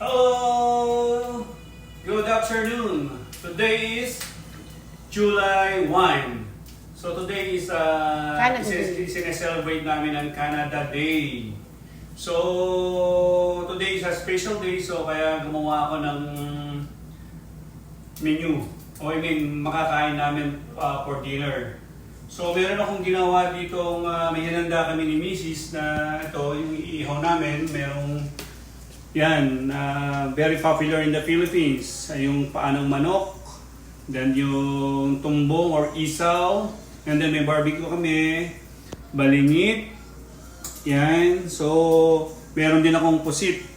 Hello! Good afternoon. Today is July 1. So today is sineselebrate namin ang Canada Day. So today is a special day, so kaya gumawa ako ng menu. Makakain namin for dinner. So meron akong ginawa dito, may hinanda kami ni Mrs. na ito, yung iihaw namin, merong yan, very popular in the Philippines. Yung paanong manok, then yung tumbong or isaw, and then may barbecue kami, balingit, yan. So meron din akong pusit.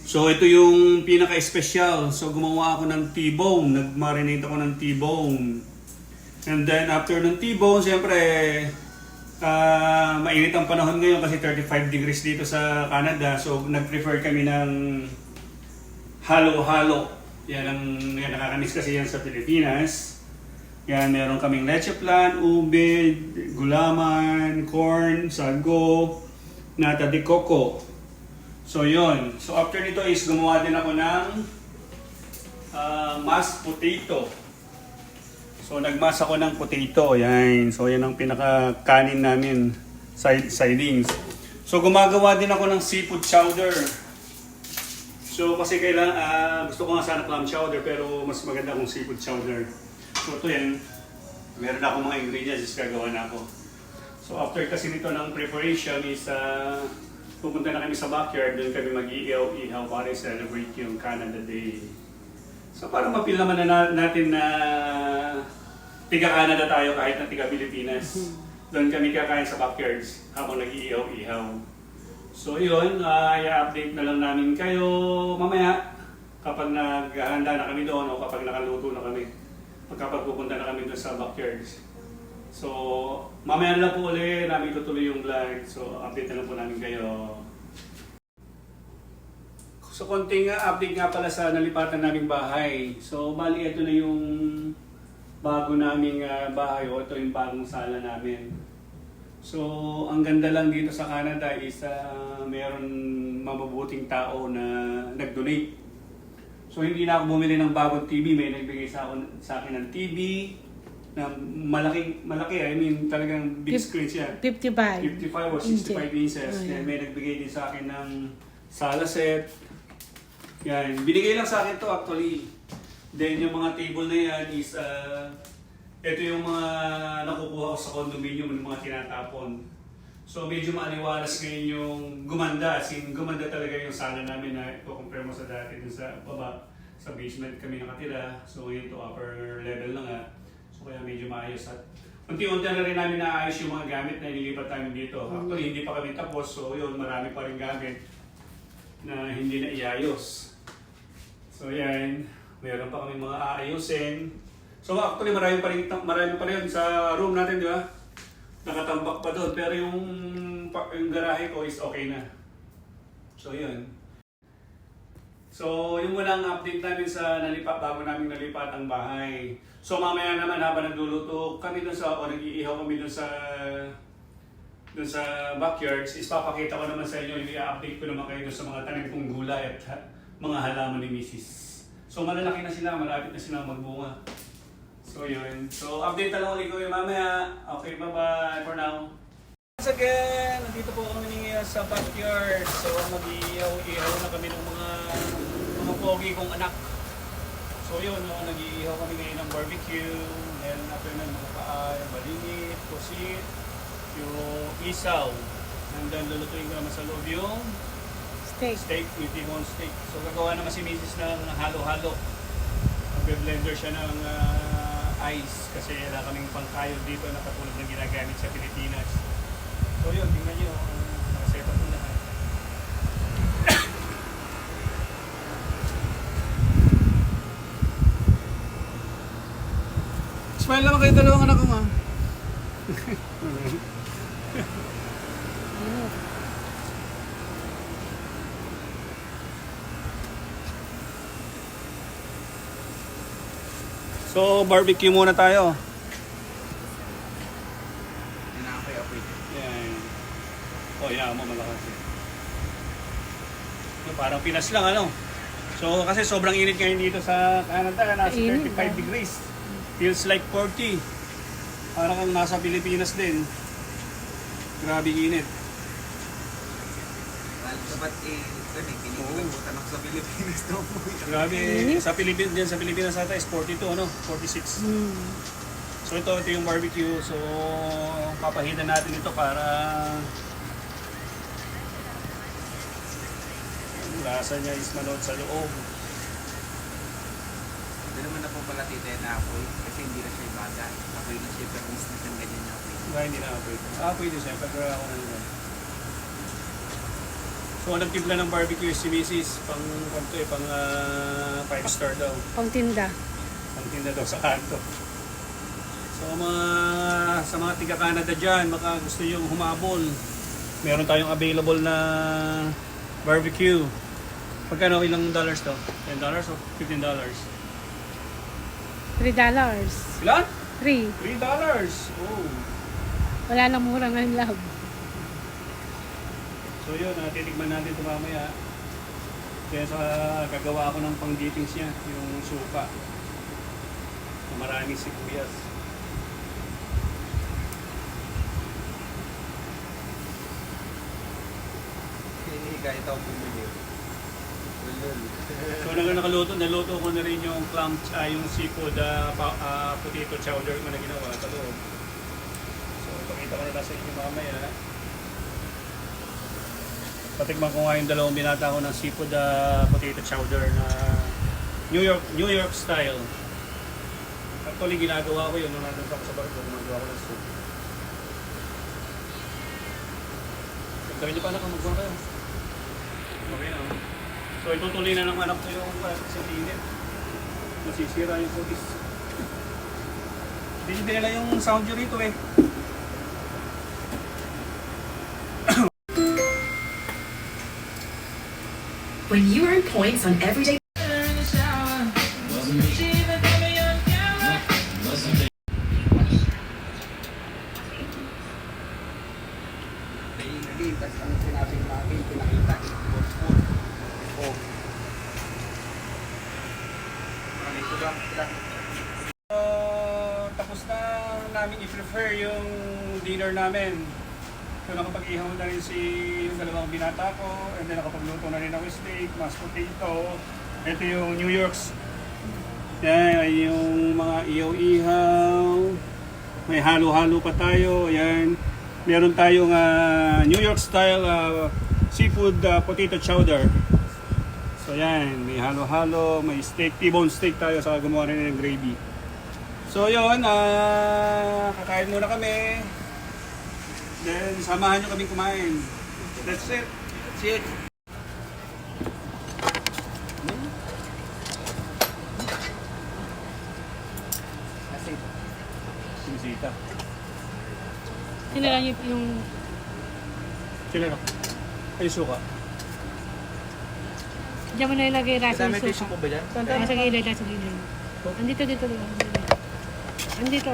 So ito yung pinaka-espesyal. So gumawa ako ng T-bone, nag-marinate ako ng T-bone. And then after ng T-bone, siyempre, mainit ang panahon ngayon kasi 35 degrees dito sa Canada. So nag-prefer kami ng halo-halo. Yan nakakamiss kasi yan sa Pilipinas. Yan, meron kaming leche flan, ube, gulaman, corn, sago, nata de coco. So yun. So after nito is gumawa din ako ng mashed potato. So nagmas ako ng potato, yan. So yan ang pinaka-kanin namin, sidings. So gumagawa din ako ng seafood chowder. So kasi gusto ko nga sana clam chowder pero mas maganda kung seafood chowder. So ito yan, meron akong mga ingredients is gagawa na ako. So after kasi nito ng preparation is pupunta na kami sa backyard, doon kami mag-iihaw para celebrate yung Canada Day. So para mapil naman na natin na tiga-Canada tayo kahit na tiga-Pilipinas. Doon kami kakain sa backyards habang nag-iihaw-ihaw. So yun, i-update na lang namin kayo mamaya kapag naghahanda na kami doon o kapag nakaluto na kami. Kapag pupunta na kami doon sa backyards. So mamaya na lang po ulit namin tutuloy yung vlog. So update na lang po namin kayo. So konting update nga pala sa nalipatan naming bahay. So bali ito na yung bago naming bahay o ito yung bagong sala namin. So ang ganda lang dito sa Canada is meron mabubuting tao na nag-donate. So hindi na ako bumili ng bagong TV, may nagbigay sa akin ng TV na malaki, I mean talagang big screen siya. 55 or 65 inches. Then may nagbigay din sa akin ng sala set. Yan, binigay lang sa akin to actually. Then yung mga table na yan is, ito yung mga nakukuha ko sa condominium ng mga tinatapon. So medyo maaliwalas ngayon yung gumanda. Gumanda talaga yung sala namin na i-compare mo sa dati dun sa baba. Sa basement kami nakatira. So ngayon to upper level na nga. So kaya medyo maayos at unti-unti na rin namin naayos yung mga gamit na inilipat namin dito. Actually hindi pa kami tapos. So yun, marami pa rin gamit na hindi na iayos. So yan. Meron pa kami mga aayusin. So actually marami pa rin sa room natin, di ba? Nakatambak pa doon. Pero yung garahe ko is okay na. So yun. So yung unang update namin sa bago namin nalipat ang bahay. So mamaya naman habang nagluluto kami doon nag-iihaw kami doon sa backyards, is papakita ko naman sa inyo, i-update ko naman kayo doon sa mga tanim kong gulay at mga halaman ni Mrs. So malalaki na sila, malapit na silang magbunga. So yun. So update na lang ulit ko yung mamaya. Okay, bye-bye for now. Once again, nandito po kami sa backyard. So mag-iihaw na kami ng mga pogi kong anak. So yun, nag-iihaw kami ngayon ng barbecue. Then after na mga paay, balingit, pusit, yung isaw. And then lulutuin ko naman sa loob yung steak, yung T-bone steak. So gagawa naman si Mrs. ng halo-halo. Magbe-blender siya ng ice kasi wala kaming pangkayod dito na katulad ng ginagamit sa Pilipinas. So yun, tingnan nyo, nakaset up na lahat. Smile naman kayo dalawang anak ko nga. So, barbecue muna tayo. Yan. Oh, yeah, mo malakas. So, parang Pinas lang, ano? So, kasi sobrang init ngayon dito sa Canada, nasa Init, 35 degrees. Feels like 40. Parang kang nasa Pilipinas din. Grabe init. Dapat pinipilibutan ako sa Pilipinas na umuwi. Grabe, sa Pilipinas din, sa Pilipinas ata is 42, ano? 46. So ito yung barbecue. So papahidan natin ito para yung lasa niya is manood sa loob. Hindi naman na po pala tita yung apoy kasi hindi na siya ibaga. Apoy na siya pero mas na ganyan yung apoy. Hindi na apoy. Pwede siya, pero ako na naman. So nagtimpla ng barbecue si Mrs. Pang 5-star daw. Pangtinda. Ang tinda daw sa kanto. So sa mga tiga-Canada dyan, baka gusto yung humabol. Meron tayong available na barbecue. Pagkano ilang dollars to? $10 o $15? $3. Ilan? 3. $3. Oh. Wala nang mura ng love. So yun, titikman natin ito mamaya. Kaya sa gagawa ako ng pang-dippings niya, yung suka. Na maraming sibuyas. Hindi kahit ako bumili. So naluto ko na rin yung yung seafood potato chowder ko na ginawa sa loob. So pakita ko na lang sa inyo mamaya. Patikman ko nga yung dalawang binata ko ng seafood potato chowder na New York style. Actually ginagawa ko yun nung nandun ako sa barko, gumagawa ko ng soup. Gawin niyo pa anak, magbuwan kayo. Okay na. So itutuloy na ng anak ko yung sa init. Masisira yung cookies. Hindi nila yung sound nyo rito eh. When you earn points on everyday Tapos ang sinabing namin, pinakita, food. Oh. Ito lang, Tapos na namin i-prepare yung dinner namin. So nakapag-ihaw na rin yung dalawang binata ko, and then nakapagluto na rin ako steak, mashed potato. Ito yung New York's. Yan, yung mga ihaw-ihaw. May halo-halo pa tayo. Yan. Meron tayong New York style seafood potato chowder. So yan, may halo-halo, may steak, T-bone steak tayo, saka gumawa rin ng gravy. So yun, kakain muna kami. Then samahan nyo kaming kumain. That's it. That's it. Kasi Sinisita. Sinala niyo yung... Sila na. Ay, suka. Diyan mo na ilagay rasa ng may tissue suka. po ba dyan? Nasa gilid, nasa gilid. Andito, dito. Andito.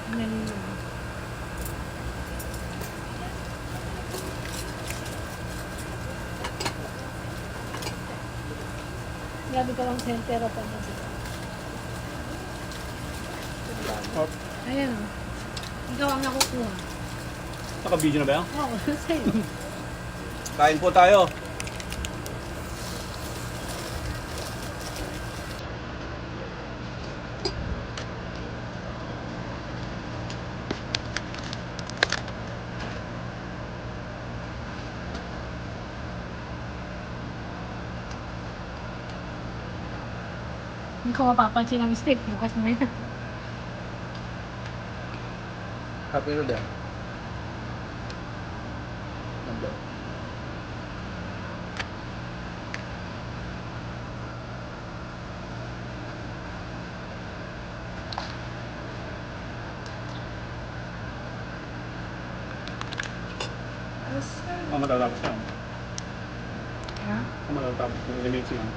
Andito. Grabe ka lang center pa na. Oh, Ayan o. Ikaw ang nakukuha. naka-video na ba yan? Oo, sa'yo. Kain po tayo. Hindi ko mapapansin ang steak. Bukas na yan. happy na din. Nandun. Matatapos yan. Ha? Matatapos yung limits yan.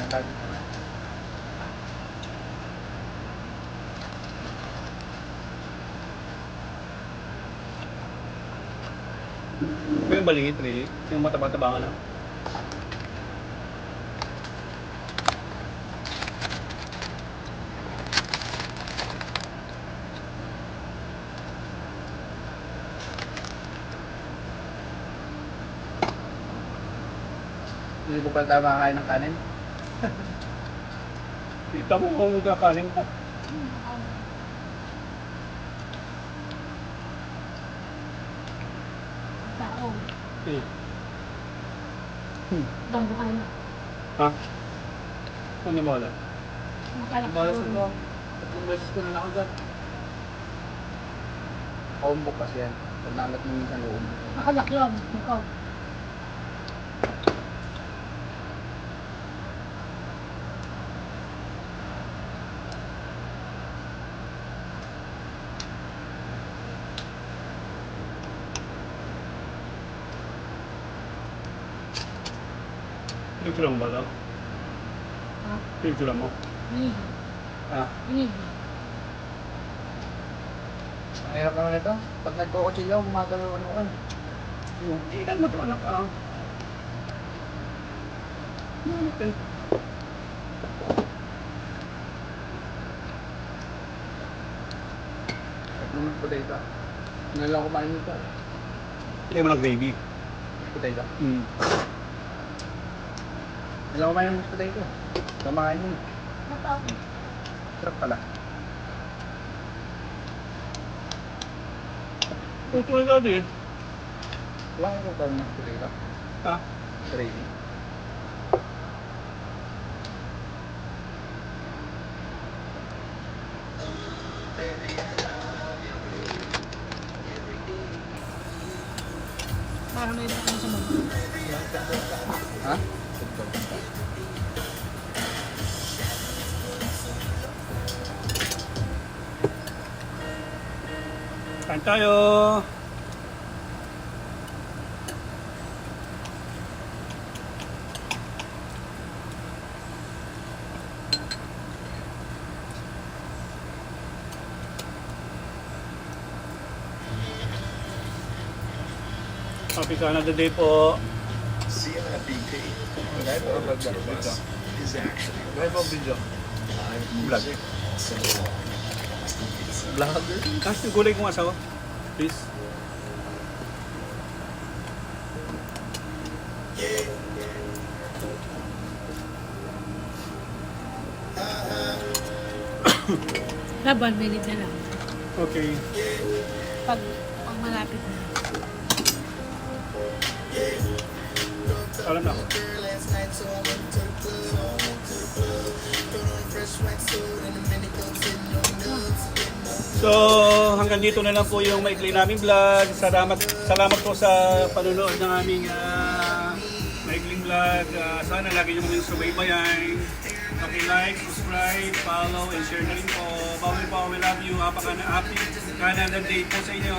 Matag. Yung maliit, really. Yung mataba-taba ka na. Hindi ko pa tayo makakain ng kanin. Kita mo kung magkakaling ka. Tao. Eh. Banggo ka na. Ha? Kunin mo wala. Makalak Malas ka. ito. Tatlong beses ko na nakagat. Kaumbok kasi yan. Pag nalat mo minsan loob. Makalak lang. Ikaw. Picture mo ba ito? Ha? Picture mo? Hindi. Ha? Hindi. Ang hirap naman ito. Pag nagkukutsilyo, gumagalaw ano ka. Yung ilan mo ito anak ka? Okay. Tatlong potato. Ano lang kumain nito? Hindi mo ng gravy. Potato. Hmm. Ano lang kumain ng potato? Kumakain mo. Matao. Sarap pala. Ito na natin. Wala ko pa ng potato. Ha? Gravy. Para may iba ka na sa baba. Ha? Kain tayo! Happy Canada Day po! CNFBP Live or vlog yan? Video. is actually Live or video? Vlog. Vlogger? Tapos yung gulay kong asawa. Please. Laban, minute na lang. Okay. Pag malapit na. Alam na ako. So, hanggang dito na lang po yung maikli naming vlog. Salamat po sa panonood ng aming maikling vlog. Sana lagi nyo kaming subaybayan. Like, subscribe, follow, and share na rin po. Bawal po, we love you. Happy Canada Day po sa inyo.